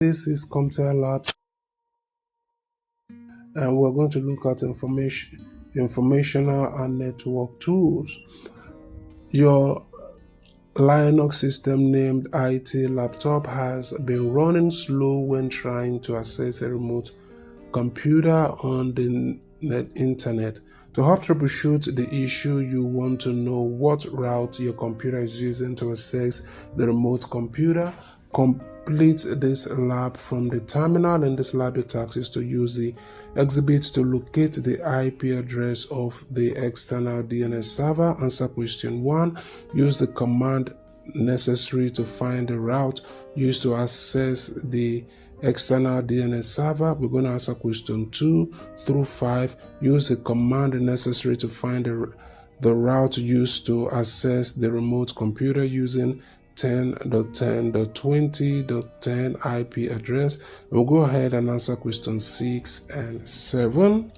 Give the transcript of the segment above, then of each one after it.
This is CompTIA Lab, and we're going to look at informational and network tools. Your Linux system named IT laptop has been running slow when trying to access a remote computer on the internet. To help troubleshoot the issue, you want to know what route your computer is using to access the remote computer. Complete this lab from the terminal. In this lab, your task is to use the exhibit to locate the IP address of the external DNS server. Answer question 1. Use the command necessary to find the route used to access the external DNS server. We're going to answer question 2 through 5. Use the command necessary to find the route used to access the remote computer using 10.10.20.10 IP address. We'll go ahead and answer question 6 and 7.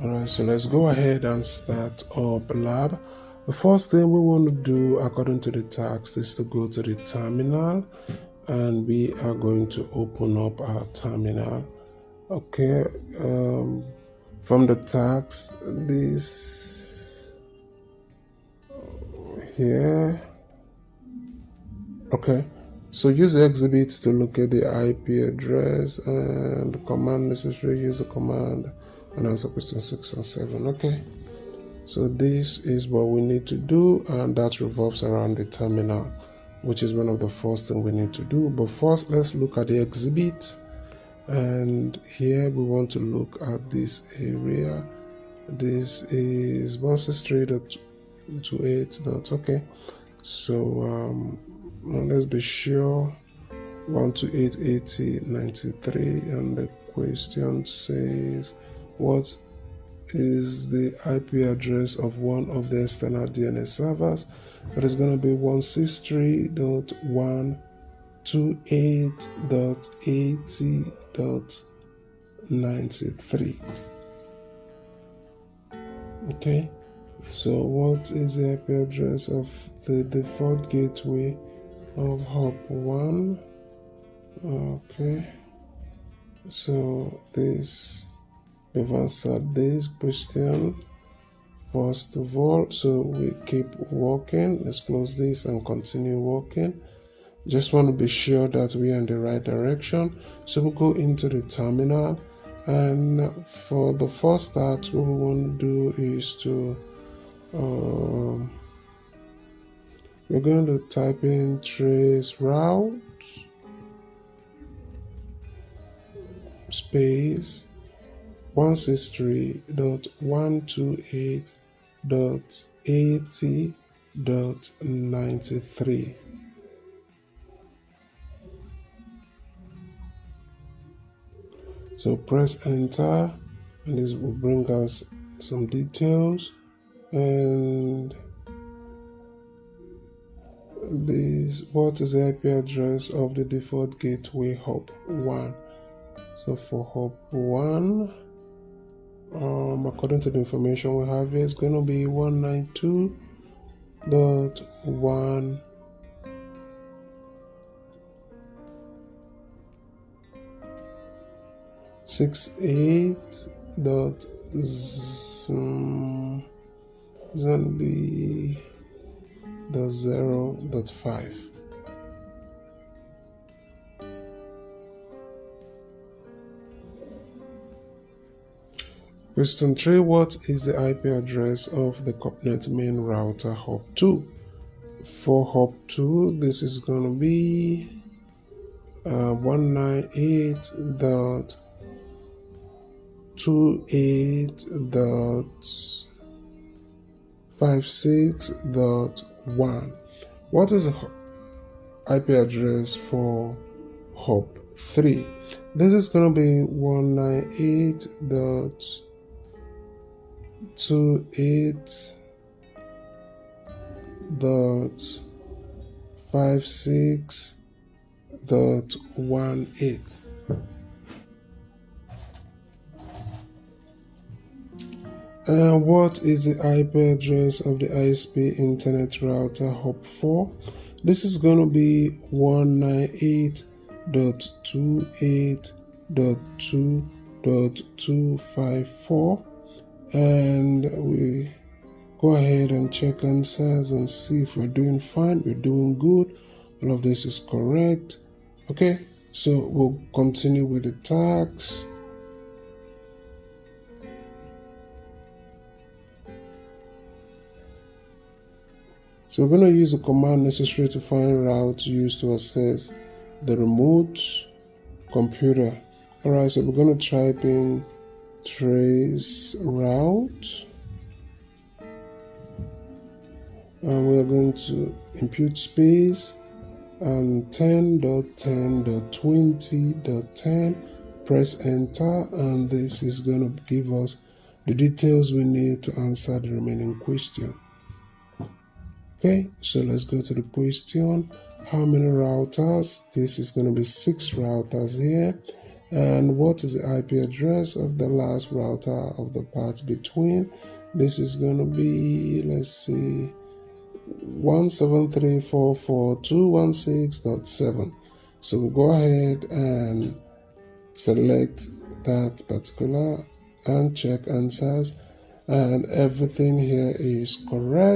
Alright, so let's go ahead and start up lab. The first thing we want to do according to the task is to go to the terminal, and we are going to open up our terminal. Okay, from the task, this here. Okay, so use the exhibit to locate the IP address, and the command necessary, use the command, and answer question 6 and 7. Okay, so this is what we need to do, and that revolves around the terminal, which is one of the first things we need to do. But first, let's look at the exhibit. And here we want to look at this area. This is 163.28. Okay, so let's be sure 128.80.93, and the question says, what is the IP address of one of the external DNS servers? That is going to be 163.128.80.93. Okay, so what is the IP address of the default gateway of hop 1? Okay, so we've answered this question first of all, so we keep working. Let's close this and continue working. Just want to be sure that we are in the right direction, so we'll go into the terminal, and for the first task, what we want to do is to we're going to type in trace route space 163.128.80.93. So press enter, and this will bring us some details, and what is the IP address of the default gateway hop 1. So for hop 1, according to the information we have here, it's going to be 192.168.0.5. Question 3. What is the IP address of the CompTIA main router hop 2? For hop 2, this is going to be 198.28.56.1. What is the IP address for hop 3? This is going to be 198.28.56.18. And what is the IP address of the ISP internet router hop 4? This is going to be 198 8.2.2.254, and we go ahead and check answers and see if we're doing fine, we're doing good, all of this is correct. Okay, so we'll continue with the tags. So we're going to use the command necessary to find routes used to access the remote computer. Alright, so we're going to type in Tracert, and we're going to input space and 10.10.20.10, press enter, and this is going to give us the details we need to answer the remaining question. Okay, so let's go to the question. How many routers? This is going to be 6 routers here. And what is the IP address of the last router of the path between? This is going to be, let's see, 173.44.216.7. So we'll go ahead and select that particular and check answers, and everything here is correct.